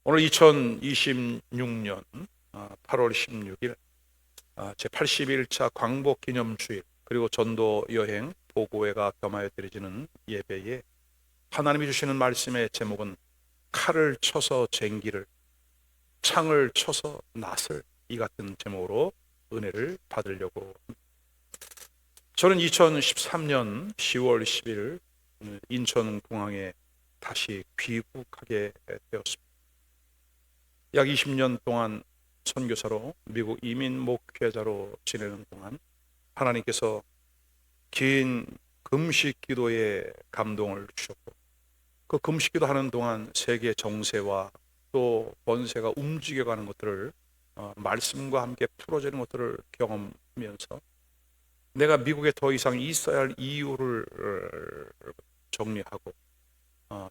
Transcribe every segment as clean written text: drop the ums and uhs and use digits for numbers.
오늘 2026년 8월 16일 제81차 광복기념주일 그리고 전도 여행 보고회가 겸하여 드려지는 예배에 하나님이 주시는 말씀의 제목은 칼을 쳐서 쟁기를, 창을 쳐서 낫을, 이 같은 제목으로 은혜를 받으려고 합니다. 저는 2013년 10월 10일 인천공항에 다시 귀국하게 되었습니다. 약 20년 동안 선교사로 미국 이민 목회자로 지내는 동안 하나님께서 긴 금식 기도에 감동을 주셨고, 그 금식 기도하는 동안 세계 정세와 또 번세가 움직여가는 것들을 말씀과 함께 풀어지는 것들을 경험하면서 내가 미국에 더 이상 있어야 할 이유를 정리하고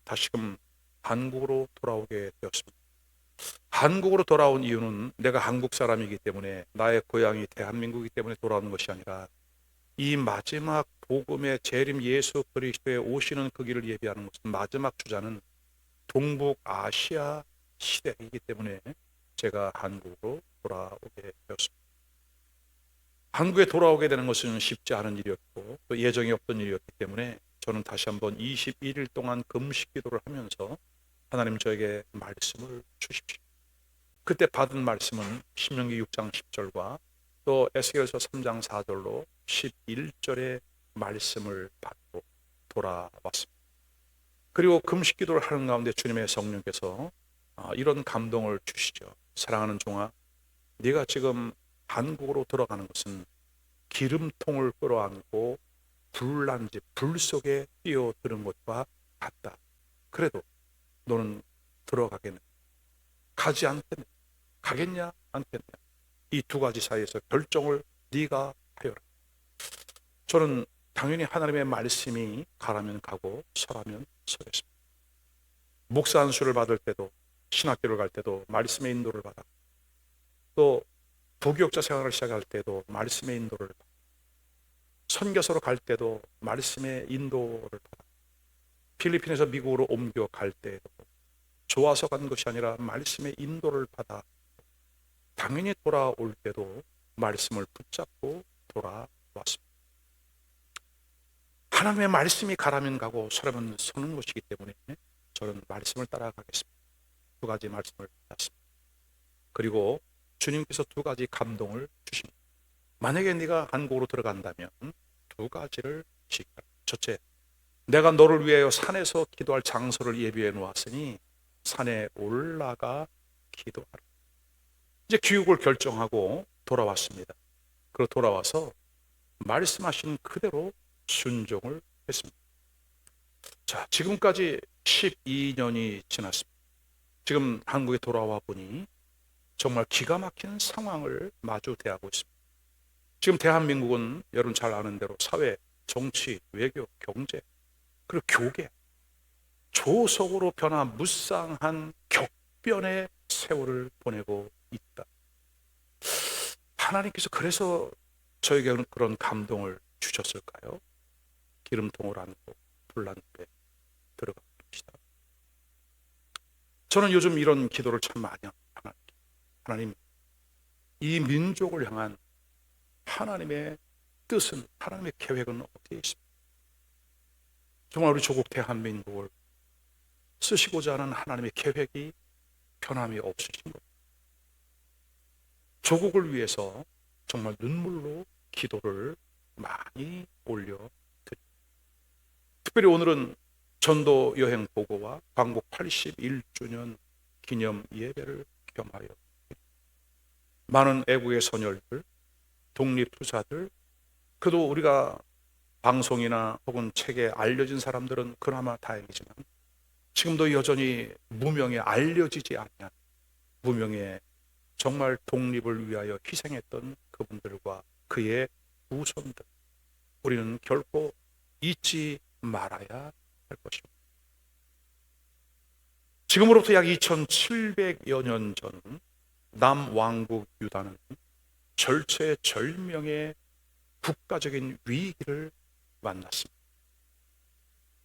다시금 한국으로 돌아오게 되었습니다. 한국으로 돌아온 이유는 내가 한국 사람이기 때문에, 나의 고향이 대한민국이기 때문에 돌아오는 것이 아니라 이 마지막 복음의 재림 예수 그리스도의 오시는 그 길을 예비하는 것은 마지막 주자는 동북아시아 시대이기 때문에 제가 한국으로 돌아오게 되었습니다. 한국에 돌아오게 되는 것은 쉽지 않은 일이었고 또 예정이 없던 일이었기 때문에 저는 다시 한번 21일 동안 금식 기도를 하면서 하나님 저에게 말씀을 주십시오. 그때 받은 말씀은 신명기 6장 10절과 또 에스겔서 3장 4절로 11절의 말씀을 받고 돌아왔습니다. 그리고 금식 기도를 하는 가운데 주님의 성령께서 이런 감동을 주시죠. 사랑하는 종아, 네가 지금 한국으로 들어가는 것은 기름통을 끌어안고 불난 집, 불 속에 뛰어드는 것과 같다. 그래도 너는 들어가겠느냐? 가지 않겠느냐? 가겠냐? 않겠냐? 이 두 가지 사이에서 결정을 네가 하여라. 저는 당연히 하나님의 말씀이 가라면 가고 서라면 서겠습니다. 목사 안수를 받을 때도, 신학교를 갈 때도 말씀의 인도를 받아, 또 부교육자 생활을 시작할 때도 말씀의 인도를 받아, 선교사로 갈 때도 말씀의 인도를 받아, 필리핀에서 미국으로 옮겨 갈 때도 좋아서 간 것이 아니라 말씀의 인도를 받아 당연히 돌아올 때도 말씀을 붙잡고 돌아왔습니다. 하나님의 말씀이 가라면 가고 서라면 서는 것이기 때문에 저는 말씀을 따라가겠습니다. 두 가지 말씀을 받았습니다. 그리고 주님께서 두 가지 감동을 주십니다. 만약에 네가 한국으로 들어간다면 두 가지를 지켜라. 첫째, 내가 너를 위하여 산에서 기도할 장소를 예비해 놓았으니 산에 올라가 기도하라. 이제 귀국을 결정하고 돌아왔습니다. 그리고 돌아와서 말씀하신 그대로 순종을 했습니다. 자, 지금까지 12년이 지났습니다. 지금 한국에 돌아와 보니 정말 기가 막힌 상황을 마주 대하고 있습니다. 지금 대한민국은 여러분 잘 아는 대로 사회, 정치, 외교, 경제, 그리고 교계, 조속으로 변화무쌍한 격변의 세월을 보내고 있다. 하나님께서 그래서 저에게 그런 감동을 주셨을까요? 기름통을 안고 불난집에 들어가 봅시다. 저는 요즘 이런 기도를 참 많이 합니다. 하나님, 이 민족을 향한 하나님의 뜻은, 하나님의 계획은 어디에 있습니까? 정말 우리 조국 대한민국을 쓰시고자 하는 하나님의 계획이 변함이 없으신 것. 조국을 위해서 정말 눈물로 기도를 많이 올려드립니다. 특별히 오늘은 전도 여행 보고와 광복 81주년 기념 예배를 겸하여 많은 애국의 선열들, 독립투사들, 그래도 우리가 방송이나 혹은 책에 알려진 사람들은 그나마 다행이지만 지금도 여전히 무명에 알려지지 않는 무명에 정말 독립을 위하여 희생했던 그분들과 그의 후손들, 우리는 결코 잊지 말아야 할 것입니다. 지금으로부터 약 2700여 년 전 남왕국 유다는 절체절명의 국가적인 위기를 만났습니다.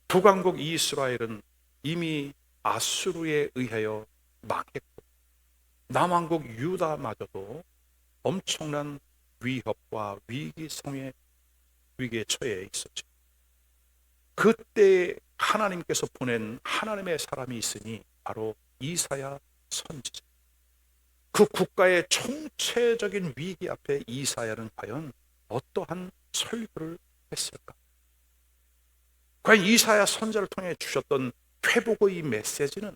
북왕국 이스라엘은 이미 아수르에 의하여 망했고 남왕국 유다마저도 엄청난 위협과 위기에 처해 있었죠. 그때 하나님께서 보낸 하나님의 사람이 있으니 바로 이사야 선지자. 그 국가의 총체적인 위기 앞에 이사야는 과연 어떠한 설교를 했을까? 과연 이사야 선지자를 통해 주셨던 회복의 메시지는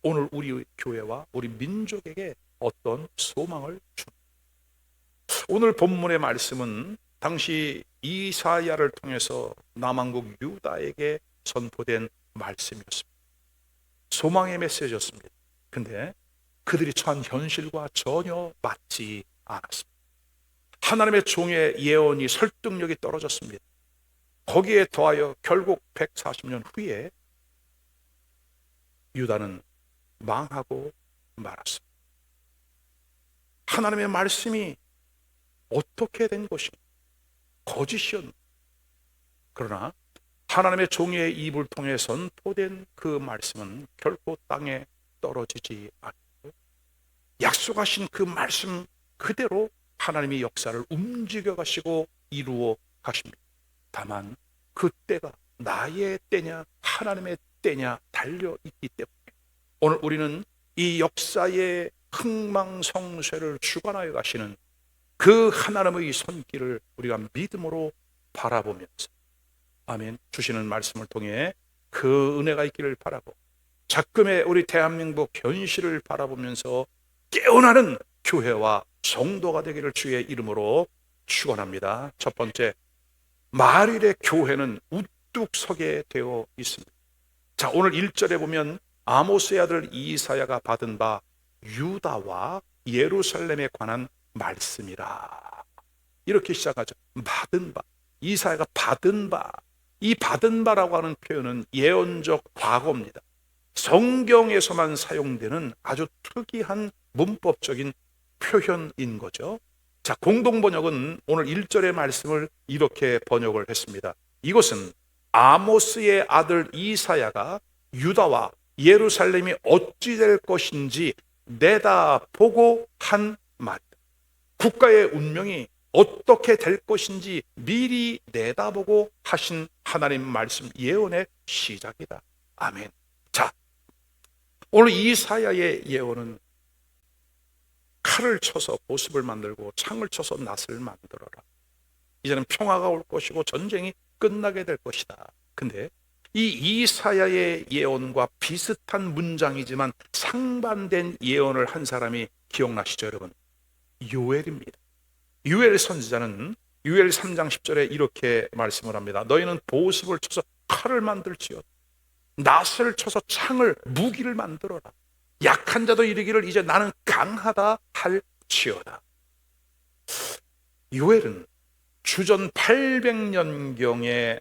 오늘 우리 교회와 우리 민족에게 어떤 소망을 줍니다. 오늘 본문의 말씀은 당시 이사야를 통해서 남왕국 유다에게 선포된 말씀이었습니다. 소망의 메시지였습니다. 근데 그들이 처한 현실과 전혀 맞지 않았습니다. 하나님의 종의 예언이 설득력이 떨어졌습니다. 거기에 더하여 결국 140년 후에 유다는 망하고 말았습니다. 하나님의 말씀이 어떻게 된 것인가? 거짓이었는데, 그러나 하나님의 종의 입을 통해 선포된 그 말씀은 결코 땅에 떨어지지 않고 약속하신 그 말씀 그대로 하나님이 역사를 움직여 가시고 이루어 가십니다. 다만 그 때가 나의 때냐 하나님의 때냐 달려 있기 때문에 오늘 우리는 이 역사의 흥망성쇠를 주관하여 가시는 그 하나님의 손길을 우리가 믿음으로 바라보면서 아멘 주시는 말씀을 통해 그 은혜가 있기를 바라고 작금의 우리 대한민국 현실을 바라보면서 깨어나는 교회와 성도가 되기를 주의 이름으로 축원합니다. 첫 번째, 말일의 교회는 우뚝 서게 되어 있습니다. 자, 오늘 1절에 보면 아모스의 아들 이사야가 받은 바 유다와 예루살렘에 관한 말씀이라 이렇게 시작하죠. 받은 바, 이사야가 받은 바, 이 받은 바라고 하는 표현은 예언적 과거입니다. 성경에서만 사용되는 아주 특이한 문법적인 표현인 거죠. 자, 공동번역은 오늘 1절의 말씀을 이렇게 번역을 했습니다. 이것은 아모스의 아들 이사야가 유다와 예루살렘이 어찌 될 것인지 내다보고 한 말. 국가의 운명이 어떻게 될 것인지 미리 내다보고 하신 하나님 말씀 예언의 시작이다. 아멘. 자, 오늘 이사야의 예언은 칼을 쳐서 보습을 만들고 창을 쳐서 낫을 만들어라. 이제는 평화가 올 것이고 전쟁이 끝나게 될 것이다. 근데 이 이사야의 예언과 비슷한 문장이지만 상반된 예언을 한 사람이 기억나시죠, 여러분? 요엘입니다. 요엘 선지자는 요엘 3장 10절에 이렇게 말씀을 합니다. 너희는 보습을 쳐서 칼을 만들지어다. 낫을 쳐서 창을 무기를 만들어라. 약한 자도 이르기를 이제 나는 강하다 할지어다. 요엘은 주전 800년경에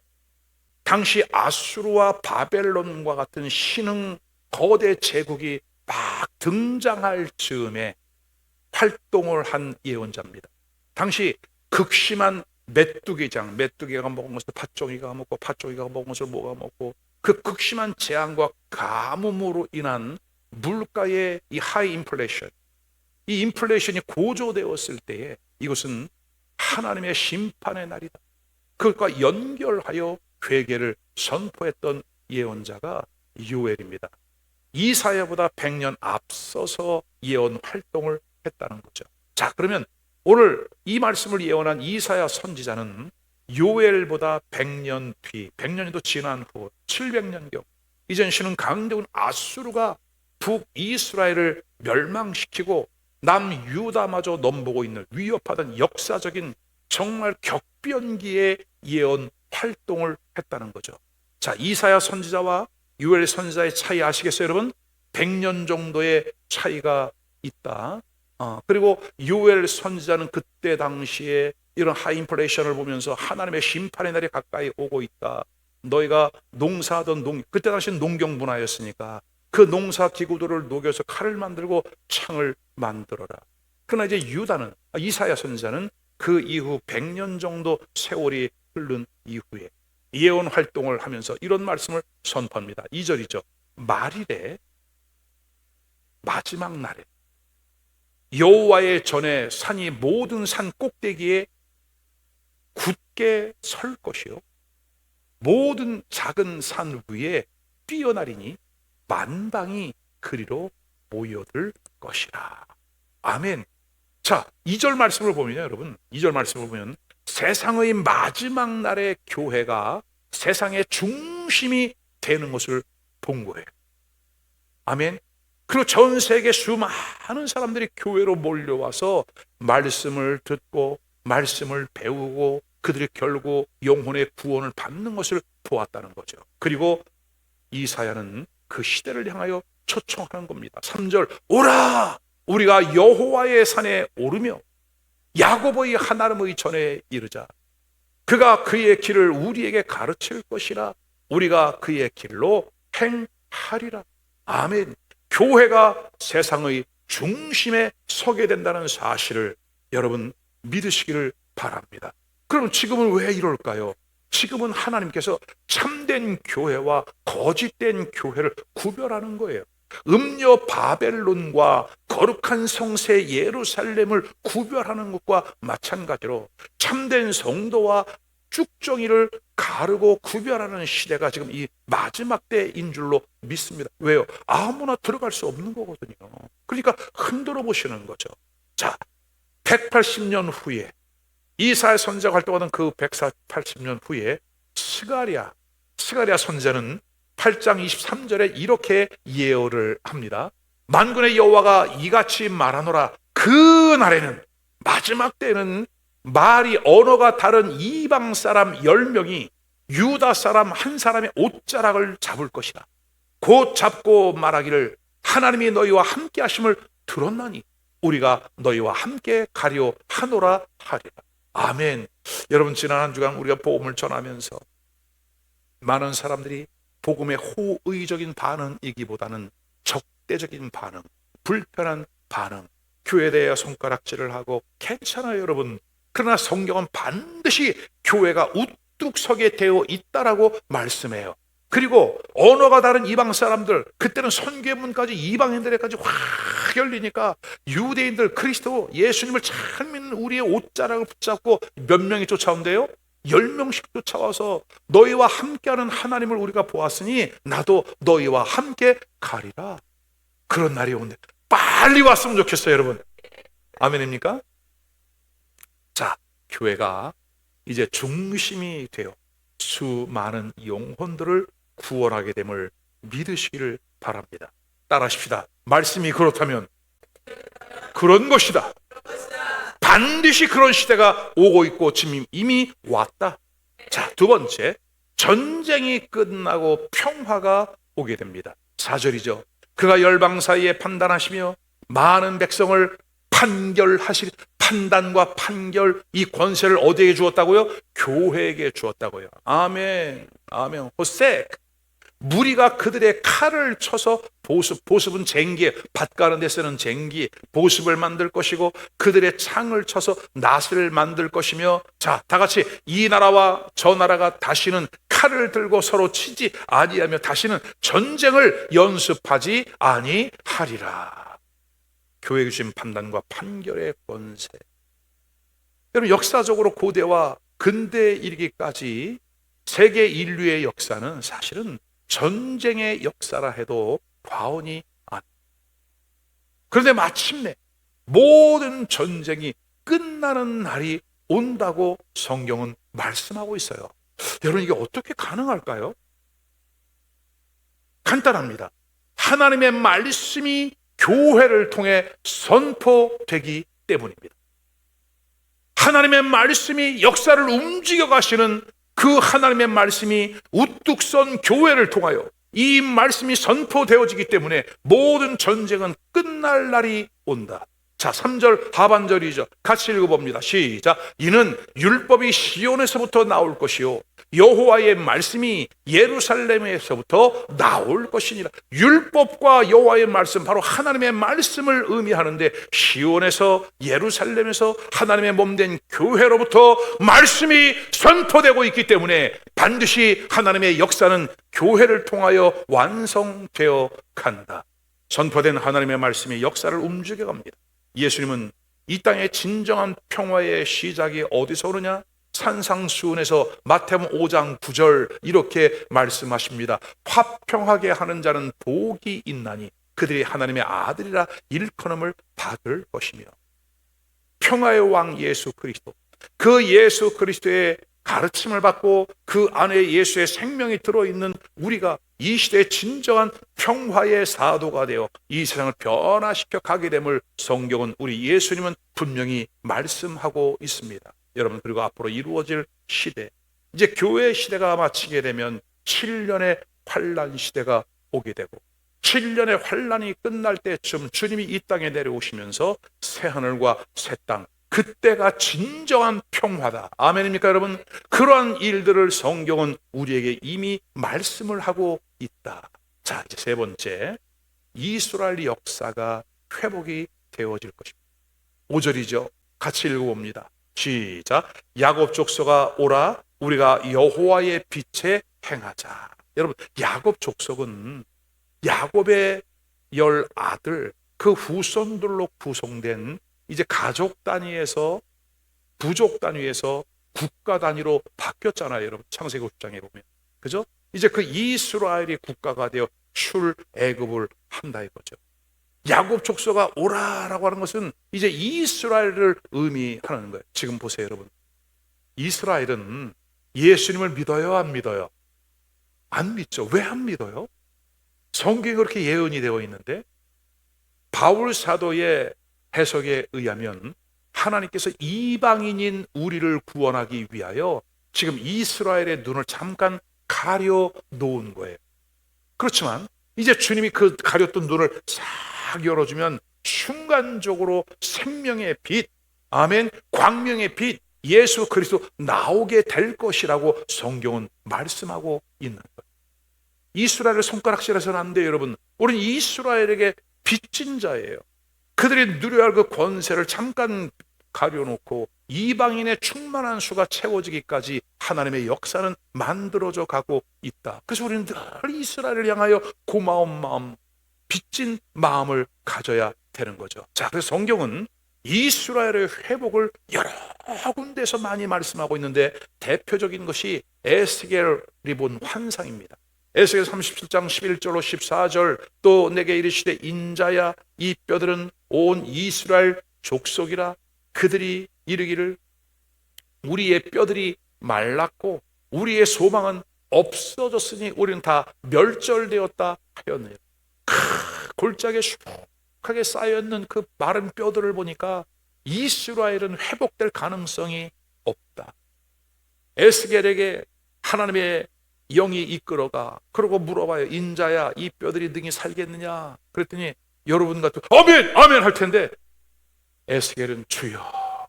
당시 아수르와 바벨론과 같은 신흥 거대 제국이 막 등장할 즈음에 활동을 한 예언자입니다. 당시 극심한 메뚜기가 먹은 것을 팥종이가 먹고 팥종이가 먹은 것을 뭐가 먹고 그 극심한 재앙과 가뭄으로 인한 물가의 이 하이 인플레이션, 이 인플레이션이 고조되었을 때에 이것은 하나님의 심판의 날이다. 그것과 연결하여 회개를 선포했던 예언자가 요엘입니다. 이사야보다 100년 앞서서 예언 활동을 했다는 거죠. 자, 그러면 오늘 이 말씀을 예언한 이사야 선지자는 요엘보다 100년 뒤, 100년이 지난 후 700년경 이젠 신은 강대군 아수르가 북이스라엘을 멸망시키고 남유다마저 넘보고 있는 위협하던 역사적인 정말 격변기의 예언 활동을 했다는 거죠. 자, 이사야 선지자와 요엘 선지자의 차이 아시겠어요, 여러분? 100년 정도의 차이가 있다. 그리고 요엘 선지자는 그때 당시에 이런 하이인플레이션을 보면서 하나님의 심판의 날이 가까이 오고 있다. 너희가 농사하던 그때 당시는 농경 문화였으니까 그 농사 기구들을 녹여서 칼을 만들고 창을 만들어라. 그러나 이제 이사야 선지자는 그 이후 100년 정도 세월이 흐른 이후에 예언 활동을 하면서 이런 말씀을 선포합니다. 2절이죠. 마지막 날에 여호와의 전에 산이 모든 산 꼭대기에 굳게 설 것이요 모든 작은 산 위에 뛰어나리니 만방이 그리로 모여들 것이라. 아멘. 자, 2절 말씀을 보면요, 여러분, 2절 말씀을 보면 세상의 마지막 날의 교회가 세상의 중심이 되는 것을 본 거예요. 아멘. 그리고 전 세계 수많은 사람들이 교회로 몰려와서 말씀을 듣고 말씀을 배우고 그들이 결국 영혼의 구원을 받는 것을 보았다는 거죠. 그리고 이사야는 그 시대를 향하여 초청하는 겁니다. 3절, 오라! 우리가 여호와의 산에 오르며 야곱의 하나님의 전에 이르자. 그가 그의 길을 우리에게 가르칠 것이라. 우리가 그의 길로 행하리라. 아멘. 교회가 세상의 중심에 서게 된다는 사실을 여러분 믿으시기를 바랍니다. 그럼 지금은 왜 이럴까요? 지금은 하나님께서 참된 교회와 거짓된 교회를 구별하는 거예요. 음녀 바벨론과 거룩한 성세 예루살렘을 구별하는 것과 마찬가지로 참된 성도와 쭉정이를 가르고 구별하는 시대가 지금 이 마지막 때인 줄로 믿습니다. 왜요? 아무나 들어갈 수 없는 거거든요. 그러니까 흔들어 보시는 거죠. 자, 180년 후에 이사야 선지자가 활동하던 그 180년 후에 스가랴 선지자는 8장 23절에 이렇게 예언을 합니다. 만군의 여호와가 이같이 말하노라. 그 날에는, 마지막 때는 말이 언어가 다른 이방 사람 10명이 유다 사람 한 사람의 옷자락을 잡을 것이다. 곧 잡고 말하기를 하나님이 너희와 함께 하심을 들었나니 우리가 너희와 함께 가려 하노라 하리라. 아멘. 여러분, 지난 한 주간 우리가 복음을 전하면서 많은 사람들이 복음의 호의적인 반응이기보다는 적대적인 반응, 불편한 반응, 교회에 대해 손가락질을 하고 괜찮아요, 여러분. 그러나 성경은 반드시 교회가 우뚝 서게 되어 있다라고 말씀해요. 그리고 언어가 다른 이방 사람들, 그때는 선교문까지 이방인들에까지 확 열리니까 유대인들, 그리스도 예수님을 잘 믿는 우리의 옷자락을 붙잡고 몇 명이 쫓아온대요? 10명씩 쫓아와서 너희와 함께하는 하나님을 우리가 보았으니 나도 너희와 함께 가리라. 그런 날이 온대. 빨리 왔으면 좋겠어요, 여러분. 아멘입니까? 자, 교회가 이제 중심이 되어 수많은 영혼들을 구원하게 됨을 믿으시기를 바랍니다. 따라하십시다. 말씀이 그렇다면 그런 것이다. 반드시 그런 시대가 오고 있고 지금 이미 왔다. 자, 두 번째, 전쟁이 끝나고 평화가 오게 됩니다. 4절이죠. 그가 열방 사이에 판단하시며 많은 백성을 판결하시리. 판단과 판결, 이 권세를 어디에 주었다고요? 교회에게 주었다고요. 아멘. 아멘. 호색. 무리가 그들의 칼을 쳐서 보습은 쟁기, 밭 가는 데 쓰는 쟁기, 보습을 만들 것이고 그들의 창을 쳐서 낫을 만들 것이며, 자, 다 같이 이 나라와 저 나라가 다시는 칼을 들고 서로 치지 아니하며 다시는 전쟁을 연습하지 아니하리라. 교회에 주신 판단과 판결의 권세. 여러분, 역사적으로 고대와 근대에 이르기까지 세계 인류의 역사는 사실은 전쟁의 역사라 해도 과언이 아닙니다. 그런데 마침내 모든 전쟁이 끝나는 날이 온다고 성경은 말씀하고 있어요. 여러분, 이게 어떻게 가능할까요? 간단합니다. 하나님의 말씀이 교회를 통해 선포되기 때문입니다. 하나님의 말씀이 역사를 움직여 가시는 그 하나님의 말씀이 우뚝 선 교회를 통하여 이 말씀이 선포되어지기 때문에 모든 전쟁은 끝날 날이 온다. 자, 3절 하반절이죠. 같이 읽어봅니다. 시작. 이는 율법이 시온에서부터 나올 것이요 여호와의 말씀이 예루살렘에서부터 나올 것이니라. 율법과 여호와의 말씀, 바로 하나님의 말씀을 의미하는데 시온에서, 예루살렘에서 하나님의 몸된 교회로부터 말씀이 선포되고 있기 때문에 반드시 하나님의 역사는 교회를 통하여 완성되어 간다. 선포된 하나님의 말씀이 역사를 움직여갑니다. 예수님은 이 땅의 진정한 평화의 시작이 어디서 오느냐? 산상수훈에서 마태복음 5장 9절 이렇게 말씀하십니다. 화평하게 하는 자는 복이 있나니 그들이 하나님의 아들이라 일컬음을 받을 것이며, 평화의 왕 예수 그리스도, 그 예수 그리스도의 가르침을 받고 그 안에 예수의 생명이 들어있는 우리가 이 시대의 진정한 평화의 사도가 되어 이 세상을 변화시켜 가게 됨을 성경은, 우리 예수님은 분명히 말씀하고 있습니다. 여러분, 그리고 앞으로 이루어질 시대, 이제 교회 시대가 마치게 되면 7년의 환란 시대가 오게 되고, 7년의 환란이 끝날 때쯤 주님이 이 땅에 내려오시면서 새하늘과 새 땅, 그때가 진정한 평화다. 아멘입니까 여러분? 그러한 일들을 성경은 우리에게 이미 말씀을 하고 있다. 자, 이제 세 번째, 이스라엘 역사가 회복이 되어질 것입니다. 5절이죠. 같이 읽어봅니다. 시작. 야곱 족속아 오라, 우리가 여호와의 빛에 행하자. 여러분, 야곱 족속은 야곱의 10 아들, 그 후손들로 구성된 이제 가족 단위에서 부족 단위에서 국가 단위로 바뀌었잖아요. 여러분, 창세기 50장에 보면, 그죠? 이제 그 이스라엘이 국가가 되어 출애굽을 한다 이거죠. 야곱 족속아 오라라고 하는 것은 이제 이스라엘을 의미하는 거예요. 지금 보세요 여러분, 이스라엘은 예수님을 믿어요 안 믿어요? 안 믿죠. 왜 안 믿어요? 성경이 그렇게 예언이 되어 있는데, 바울 사도의 해석에 의하면 하나님께서 이방인인 우리를 구원하기 위하여 지금 이스라엘의 눈을 잠깐 가려 놓은 거예요. 그렇지만 이제 주님이 그 가렸던 눈을 싹 열어주면 순간적으로 생명의 빛, 아멘, 광명의 빛, 예수 그리스도 나오게 될 것이라고 성경은 말씀하고 있는 거예요. 이스라엘을 손가락질해서는 안 돼요 여러분. 우리는 이스라엘에게 빚진 자예요. 그들이 누려야 할 그 권세를 잠깐 가려놓고 이방인의 충만한 수가 채워지기까지 하나님의 역사는 만들어져 가고 있다. 그래서 우리는 늘 이스라엘을 향하여 고마운 마음, 빚진 마음을 가져야 되는 거죠. 자, 그래서 성경은 이스라엘의 회복을 여러 군데서 많이 말씀하고 있는데, 대표적인 것이 에스겔이 본 환상입니다. 에스겔 37장 11절로 14절, 또 내게 이르시되 인자야 이 뼈들은 온 이스라엘 족속이라. 그들이 이르기를 우리의 뼈들이 말랐고 우리의 소망은 없어졌으니 우리는 다 멸절되었다 하였네요. 골짜기에 수북하게 쌓여있는 그 마른 뼈들을 보니까 이스라엘은 회복될 가능성이 없다. 에스겔에게 하나님의 영이 이끌어가 그러고 물어봐요. 인자야 이 뼈들이 능히 살겠느냐? 그랬더니 여러분 같은 아멘 아멘 할 텐데, 에스겔은 주여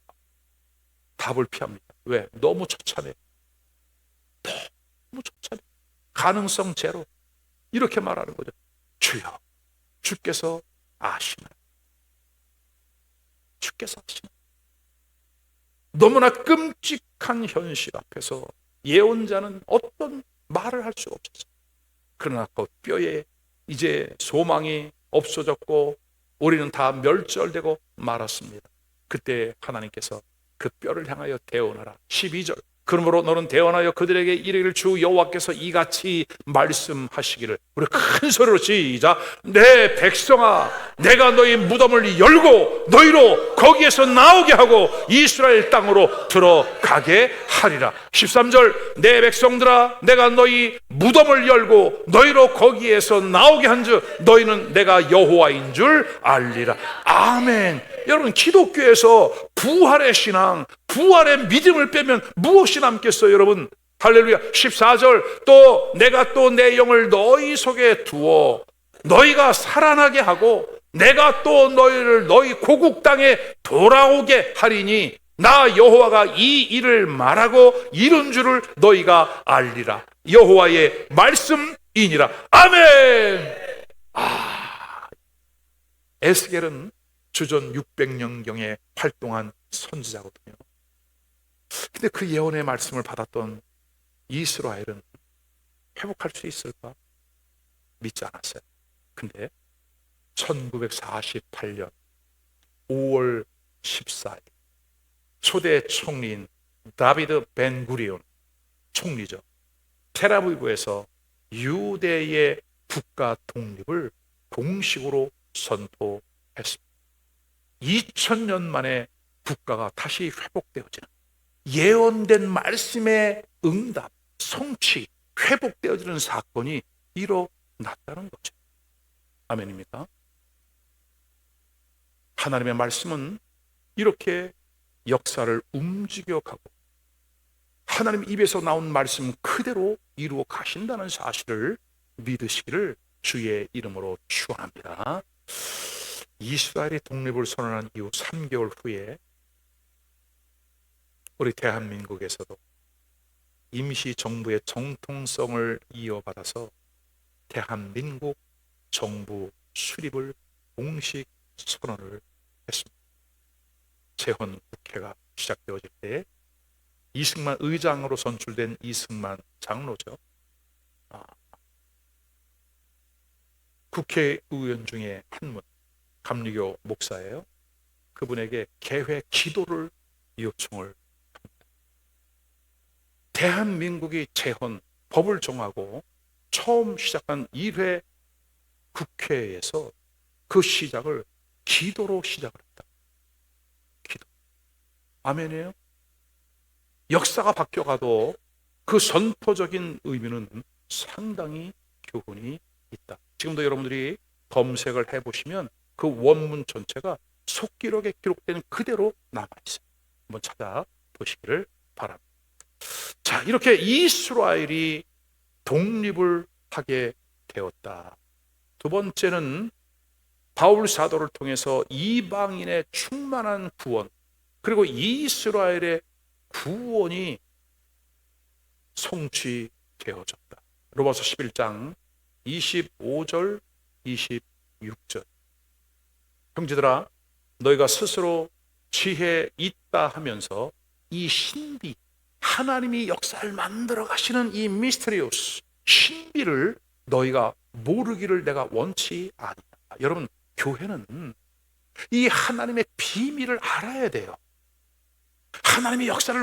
답을 피합니다. 왜? 너무 처참해. 너무 처참해. 가능성 제로. 이렇게 말하는 거죠. 주여 주께서 아시나. 주께서 아시나. 너무나 끔찍한 현실 앞에서 예언자는 어떤 말을 할 수가 없었어요. 그러나 그 뼈에 이제 소망이 없어졌고 우리는 다 멸절되고 말았습니다. 그때 하나님께서 그 뼈를 향하여 대언하라. 12절. 그러므로 너는 대언하여 그들에게 이르기를 주 여호와께서 이같이 말씀하시기를. 우리 큰 소리로 시작. 내 백성아 내가 너희 무덤을 열고 너희로 거기에서 나오게 하고 이스라엘 땅으로 들어가게 하리라. 13절. 내 백성들아 내가 너희 무덤을 열고 너희로 거기에서 나오게 한즉 너희는 내가 여호와인 줄 알리라. 아멘. 여러분, 기독교에서 부활의 신앙, 부활의 믿음을 빼면 무엇이 남겠어요 여러분? 할렐루야. 14절. 또 내가 또 내 영을 너희 속에 두어 너희가 살아나게 하고 내가 또 너희를 너희 고국 땅에 돌아오게 하리니 나 여호와가 이 일을 말하고 이룬 줄을 너희가 알리라. 여호와의 말씀이니라. 아멘. 에스겔은 주전 600년경에 활동한 선지자거든요. 근데 그 예언의 말씀을 받았던 1948년 5월 14일 초대 총리인 다비드 벤구리온 총리죠. 텔아비브에서 유대의 국가 독립을 공식으로 선포했습니다. 2000년 만에 국가가 다시 회복되어지는, 예언된 말씀의 응답, 성취, 회복되어지는 사건이 일어났다는 거죠. 아멘입니까? 하나님의 말씀은 이렇게 역사를 움직여가고 하나님 입에서 나온 말씀 그대로 이루어 가신다는 사실을 믿으시기를 주의 이름으로 축원합니다. 이스라엘이 독립을 선언한 이후 3개월 후에 우리 대한민국에서도 임시정부의 정통성을 이어받아서 대한민국 정부 수립을 공식 선언을 했습니다. 재헌 국회가 시작되어질 때 이승만 의장으로 선출된 이승만 장로죠. 국회의원 중에 한 분, 감리교 목사예요. 그분에게 개회 기도를 요청을 합니다. 대한민국이 재헌, 법을 정하고 처음 시작한 1회 국회에서 그 시작을 기도로 시작을 했다. 기도. 아멘이에요? 역사가 바뀌어가도 그 선포적인 의미는 상당히 교훈이 있다. 지금도 여러분들이 검색을 해보시면 그 원문 전체가 속기록에 기록된 그대로 남아있어요. 한번 찾아보시기를 바랍니다. 자, 이렇게 이스라엘이 독립을 하게 되었다. 두 번째는 바울 사도를 통해서 이방인의 충만한 구원, 그리고 이스라엘의 구원이 성취되어졌다. 로마서 11장 25절 26절. 형제들아, 너희가 스스로 지혜 있다 하면서 이 신비, 하나님이 역사를 만들어 가시는 이 미스테리오스 신비를 너희가 모르기를 내가 원치 아니하다. 여러분, 교회는 이 하나님의 비밀을 알아야 돼요. 하나님의 역사를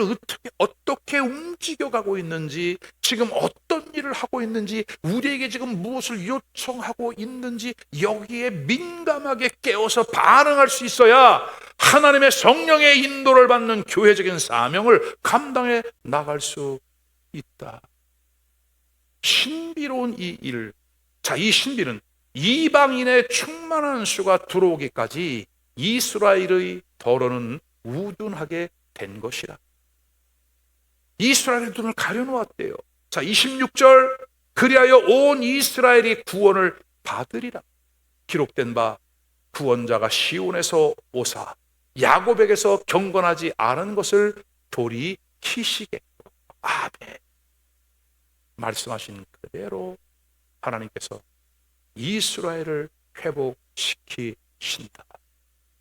어떻게 움직여가고 있는지, 지금 어떤 일을 하고 있는지, 우리에게 지금 무엇을 요청하고 있는지 여기에 민감하게 깨어서 반응할 수 있어야 하나님의 성령의 인도를 받는 교회적인 사명을 감당해 나갈 수 있다. 신비로운 이 일, 자, 이 신비는 이방인의 충만한 수가 들어오기까지 이스라엘의 더러는 우둔하게 된 것이라. 이스라엘의 눈을 가려놓았대요. 자, 26절, 그리하여 온 이스라엘이 구원을 받으리라. 기록된 바 구원자가 시온에서 오사 야곱에게서 경건하지 않은 것을 돌이키시겠고. 아멘. 말씀하신 그대로 하나님께서 이스라엘을 회복시키신다.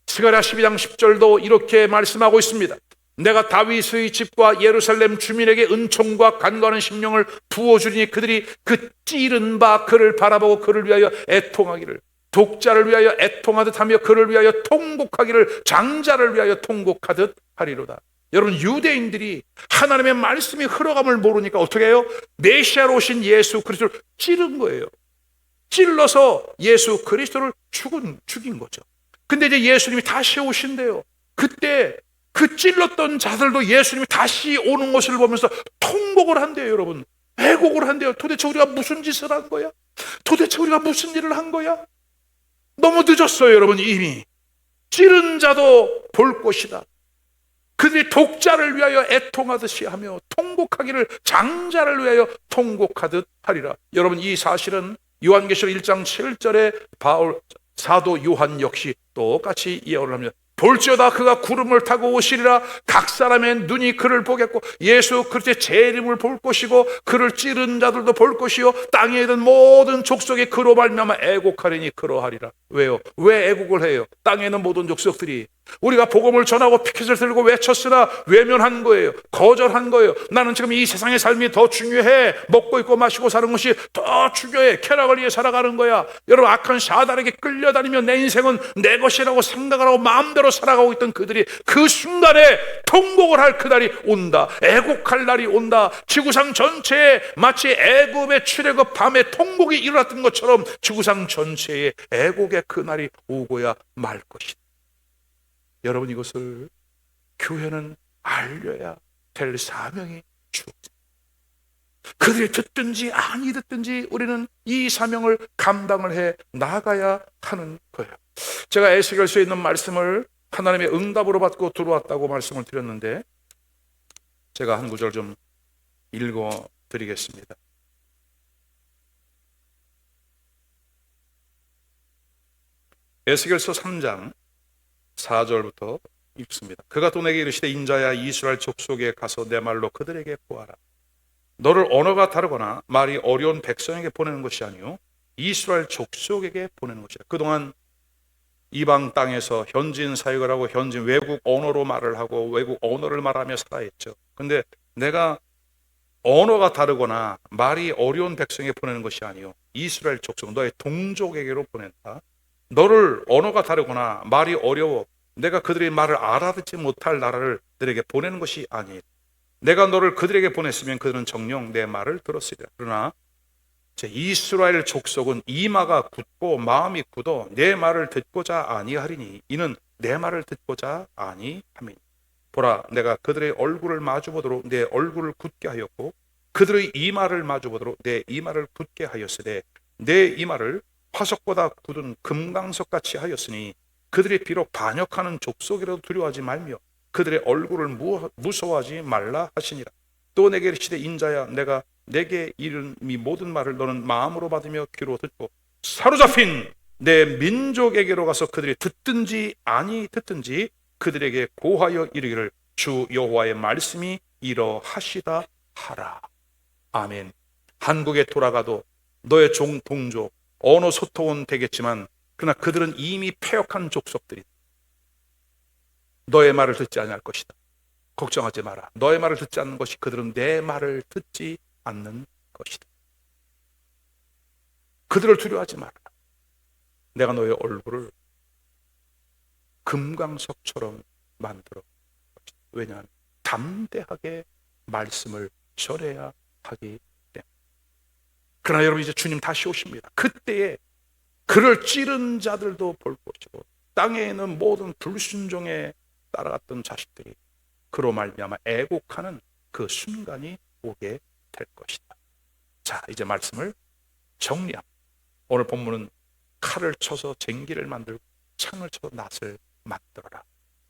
스가랴 12장 10절도 이렇게 말씀하고 있습니다. 내가 다윗의 집과 예루살렘 주민에게 은총과 간과하는 심령을 부어주리니 그들이 그 찌른 바 그를 바라보고 그를 위하여 애통하기를, 독자를 위하여 애통하듯 하며 그를 위하여 통곡하기를, 장자를 위하여 통곡하듯 하리로다. 여러분, 유대인들이 하나님의 말씀이 흘러감을 모르니까 어떻게 해요? 메시아로 오신 예수 그리스도를 찌른 거예요. 찔러서 예수 그리스도를 죽인 거죠. 근데 이제 예수님이 다시 오신대요. 그때 그 찔렀던 자들도 예수님이 다시 오는 것을 보면서 통곡을 한대요. 여러분, 애곡을 한대요. 도대체 우리가 무슨 짓을 한 거야? 도대체 우리가 무슨 일을 한 거야? 너무 늦었어요. 여러분, 이미 찌른 자도 볼 것이다. 그들이 독자를 위하여 애통하듯이 하며 통곡하기를, 장자를 위하여 통곡하듯 하리라. 여러분, 이 사실은 요한계시록 1장 7절에 바울 사도 요한 역시 똑같이 예언을 합니다. 볼지어다 그가 구름을 타고 오시리라. 각 사람의 눈이 그를 보겠고 예수 그리스도의 재림을 볼 것이고 그를 찌른 자들도 볼 것이요 땅에 있는 모든 족속이 그로 말미암아 애곡하리니 그러하리라. 왜요? 왜 애곡을 해요? 땅에 있는 모든 족속들이 우리가 복음을 전하고 피켓을 들고 외쳤으나 외면한 거예요. 거절한 거예요. 나는 지금 이 세상의 삶이 더 중요해. 먹고 입고 마시고 사는 것이 더 중요해. 쾌락을 위해 살아가는 거야. 여러분, 악한 사단에게 끌려다니며 내 인생은 내 것이라고 생각을 하고 마음대로 살아가고 있던 그들이 그 순간에 통곡을 할 그날이 온다. 애곡할 날이 온다. 지구상 전체에 마치 애굽의 출애굽 밤에 통곡이 일어났던 것처럼 지구상 전체에 애곡의 그날이 오고야 말 것이다. 여러분, 이것을 교회는 알려야 될 사명이 주어집니다. 그들이 듣든지 아니 듣든지 우리는 이 사명을 감당을 해 나가야 하는 거예요. 제가 에스겔서에 있는 말씀을 하나님의 응답으로 받고 들어왔다고 말씀을 드렸는데, 제가 한 구절 좀 읽어 드리겠습니다. 에스겔서 3장 4절부터 읽습니다. 그가 또 내게 이르시되 인자야, 이스라엘 족속에 가서 내 말로 그들에게 보아라. 너를 언어가 다르거나 말이 어려운 백성에게 보내는 것이 아니요 이스라엘 족속에게 보내는 것이라. 그동안 이방 땅에서 현지인 사역을 하고 현지인 외국 언어로 말을 하고 외국 언어를 말하며 살아있죠. 근데 내가 언어가 다르거나 말이 어려운 백성에게 보내는 것이 아니요 이스라엘 족속, 너의 동족에게로 보낸다. 너를 언어가 다르거나 말이 어려워 내가 그들의 말을 알아듣지 못할 나라를 그들에게 보내는 것이 아니라 내가 너를 그들에게 보냈으면 그들은 정녕 내 말을 들었으리라. 그러나 제 이스라엘 족속은 이마가 굳고 마음이 굳어 내 말을 듣고자 아니하리니 이는 내 말을 듣고자 아니함이니 보라, 내가 그들의 얼굴을 마주보도록 내 얼굴을 굳게 하였고 그들의 이마를 마주보도록 내 이마를 굳게 하였으되 내 이마를 화석보다 굳은 금강석같이 하였으니 그들이 비록 반역하는 족속이라도 두려워하지 말며 그들의 얼굴을 무서워하지 말라 하시니라. 또 내게 이르시되 인자야, 내가 내게 이른 이 모든 말을 너는 마음으로 받으며 귀로 듣고 사로잡힌 내 민족에게로 가서 그들이 듣든지 아니 듣든지 그들에게 고하여 이르기를 주 여호와의 말씀이 이러하시다 하라. 아멘. 한국에 돌아가도 너의 동족 언어 소통은 되겠지만 그러나 그들은 이미 패역한 족속들이다. 너의 말을 듣지 않을 것이다. 걱정하지 마라. 너의 말을 듣지 않는 것이 그들은 내 말을 듣지 않는 것이다. 그들을 두려워하지 마라. 내가 너의 얼굴을 금강석처럼 만들어. 왜냐하면 담대하게 말씀을 전해야 하기 때문에. 그러나 여러분, 이제 주님 다시 오십니다. 그때에 그를 찌른 자들도 볼 것이고 땅에 있는 모든 불순종에 따라갔던 자식들이 그로 말미암아 애곡하는 그 순간이 오게 될 것이다. 자, 이제 말씀을 정리합니다. 오늘 본문은 칼을 쳐서 쟁기를 만들고 창을 쳐서 낫을 만들어라.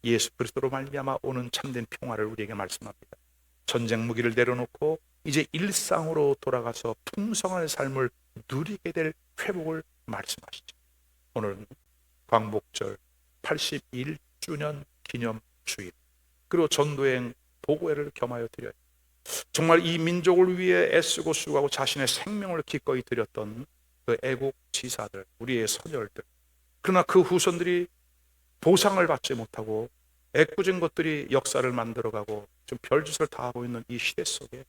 예수 그리스도로 말미암아 오는 참된 평화를 우리에게 말씀합니다. 전쟁 무기를 내려놓고 이제 일상으로 돌아가서 풍성한 삶을 누리게 될 회복을 말씀하시죠. 오늘은 광복절 81주년 기념 주일, 그리고 전도행 보고회를 겸하여 드려요. 정말 이 민족을 위해 애쓰고 수고하고 자신의 생명을 기꺼이 드렸던 그 애국 지사들, 우리의 선열들, 그러나 그 후손들이 보상을 받지 못하고 애꿎은 것들이 역사를 만들어가고 좀 별짓을 다 하고 있는 이 시대 속에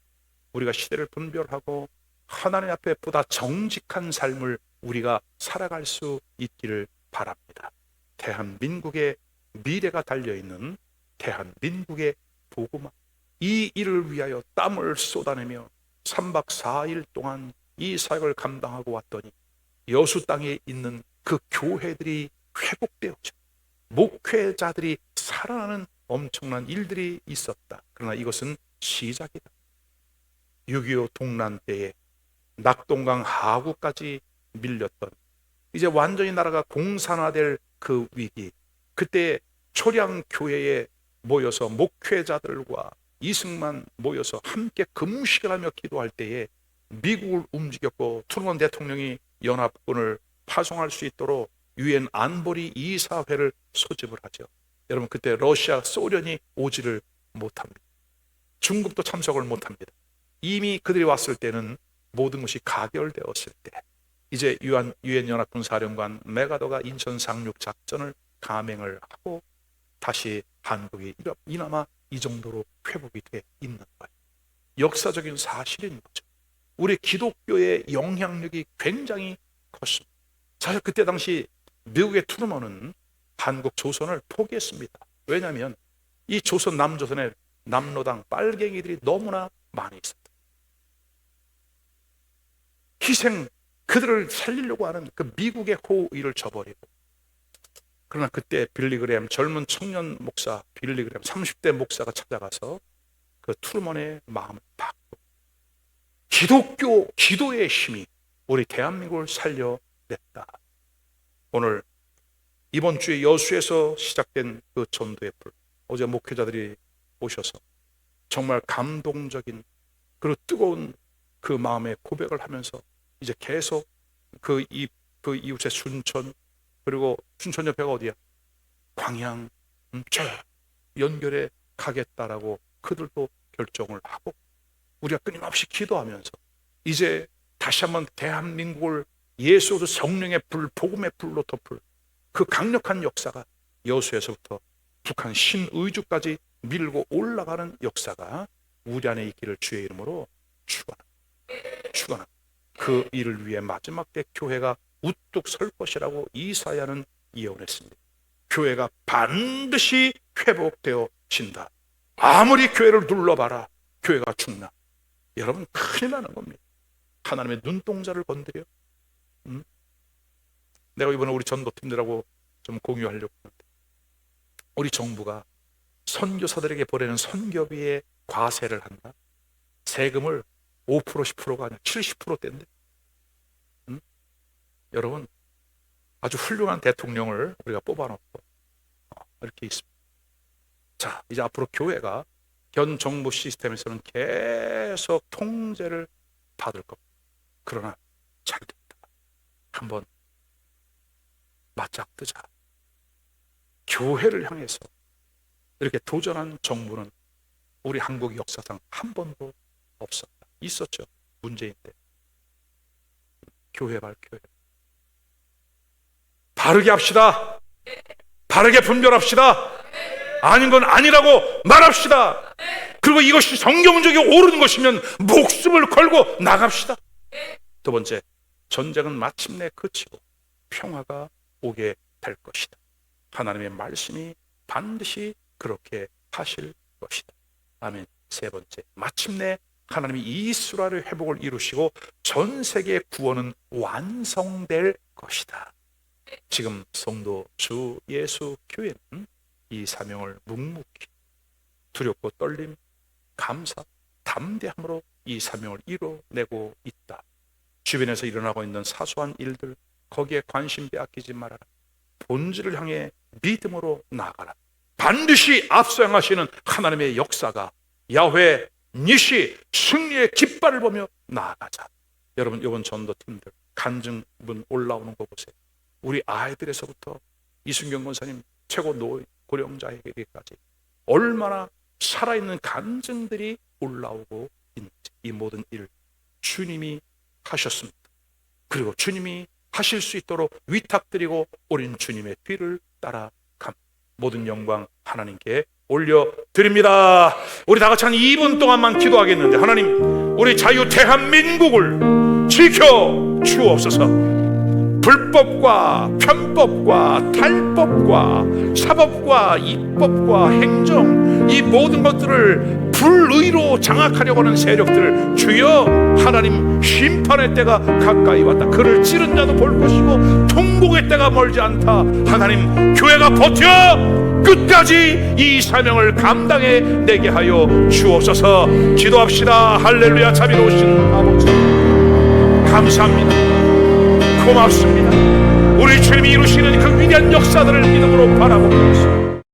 우리가 시대를 분별하고 하나님 앞에 보다 정직한 삶을 우리가 살아갈 수 있기를 바랍니다. 대한민국의 미래가 달려있는 대한민국의 복음화, 이 일을 위하여 땀을 쏟아내며 3박 4일 동안 이 사역을 감당하고 왔더니 여수 땅에 있는 그 교회들이 회복되어져 목회자들이 살아나는 엄청난 일들이 있었다. 그러나 이것은 시작이다. 6.25 동란 때에 낙동강 하구까지 밀렸던, 이제 완전히 나라가 공산화될 그 위기, 그때 초량교회에 모여서 목회자들과 이승만 모여서 함께 금식을 하며 기도할 때에 미국을 움직였고 트루먼 대통령이 연합군을 파송할 수 있도록 유엔 안보리 이사회를 소집을 하죠. 여러분, 그때 러시아, 소련이 오지를 못합니다. 중국도 참석을 못합니다. 이미 그들이 왔을 때는 모든 것이 가결되었을 때 이제 유엔 연합군 사령관 메가더가 인천 상륙 작전을 감행을 하고 다시 한국이 이나마 이 정도로 회복이 돼 있는 거예요. 역사적인 사실인 거죠. 우리 기독교의 영향력이 굉장히 컸습니다. 사실 그때 당시 미국의 트루먼은 한국 조선을 포기했습니다. 왜냐하면 이 조선 남조선에 남로당 빨갱이들이 너무나 많이 있었다. 희생, 그들을 살리려고 하는 그 미국의 호의를 저버리고, 그러나 그때 빌리그램, 젊은 청년 목사 빌리그램 30대 목사가 찾아가서 그 트루먼의 마음을 바꾸고 기독교, 기도의 힘이 우리 대한민국을 살려냈다. 오늘 이번 주에 여수에서 시작된 그 전도의 불, 어제 목회자들이 오셔서 정말 감동적인 그리고 뜨거운 그 마음의 고백을 하면서 이제 계속 그 이웃의 순천, 그리고 순천 옆에가 어디야? 광양, 저 연결해 가겠다라고 그들도 결정을 하고, 우리가 끊임없이 기도하면서 이제 다시 한번 대한민국을 예수 그리스도 성령의 불, 복음의 불로 덮을 그 강력한 역사가 여수에서부터 북한 신의주까지 밀고 올라가는 역사가 우리 안에 있기를 주의 이름으로 축원합니다. 그 일을 위해 마지막 때 교회가 우뚝 설 것이라고 이사야는 예언했습니다. 교회가 반드시 회복되어진다. 아무리 교회를 눌러봐라, 교회가 죽나? 여러분, 큰일 나는 겁니다. 하나님의 눈동자를 건드려. 내가 이번에 우리 전도팀들하고 좀 공유하려고 하는데, 우리 정부가 선교사들에게 보내는 선교비에 과세를 한다. 세금을 5% 10%가 아니라 70%대인데, 여러분, 아주 훌륭한 대통령을 우리가 뽑아놓고 이렇게 있습니다. 자, 이제 앞으로 교회가 현 정부 시스템에서는 계속 통제를 받을 겁니다. 그러나 잘 된다. 한번 맞짱뜨자. 교회를 향해서 이렇게 도전한 정부는 우리 한국 역사상 한 번도 없었다. 있었죠, 문재인 때. 교회 교회. 바르게 합시다. 바르게 분별합시다. 아닌 건 아니라고 말합시다. 그리고 이것이 성경적이 옳은 것이면 목숨을 걸고 나갑시다. 두 번째, 전쟁은 마침내 그치고 평화가 오게 될 것이다. 하나님의 말씀이 반드시 그렇게 하실 것이다. 아멘. 세 번째, 마침내 하나님이 이스라엘의 회복을 이루시고 전 세계의 구원은 완성될 것이다. 지금 성도 주 예수 교회는 이 사명을 묵묵히 두렵고 떨림, 감사, 담대함으로 이 사명을 이뤄내고 있다. 주변에서 일어나고 있는 사소한 일들, 거기에 관심 빼앗기지 말아라. 본질을 향해 믿음으로 나아가라. 반드시 앞서 향하시는 하나님의 역사가 야훼 니시 승리의 깃발을 보며 나아가자. 여러분, 이번 전도팀들 간증문 올라오는 거 보세요. 우리 아이들에서부터 이순경 권사님 최고 고령자에게까지 얼마나 살아있는 간증들이 올라오고 있는지, 이 모든 일 주님이 하셨습니다. 그리고 주님이 하실 수 있도록 위탁드리고 우리는 주님의 뒤를 따라갑니다. 모든 영광 하나님께 올려드립니다. 우리 다 같이 한 2분 동안만 기도하겠는데, 하나님, 우리 자유 대한민국을 지켜 주옵소서. 불법과 편법과 탈법과 사법과 입법과 행정, 이 모든 것들을 불의로 장악하려고 하는 세력들, 주여 하나님, 심판의 때가 가까이 왔다. 그를 찌른 자도 볼 것이고 통곡의 때가 멀지 않다. 하나님, 교회가 버텨 끝까지 이 사명을 감당해내게 하여 주옵소서. 기도합시다. 할렐루야. 자비로우신 아버지, 감사합니다. 고맙습니다. 우리 주님이 이루시는 그 위대한 역사들을 믿음으로 바라보고 있습니다.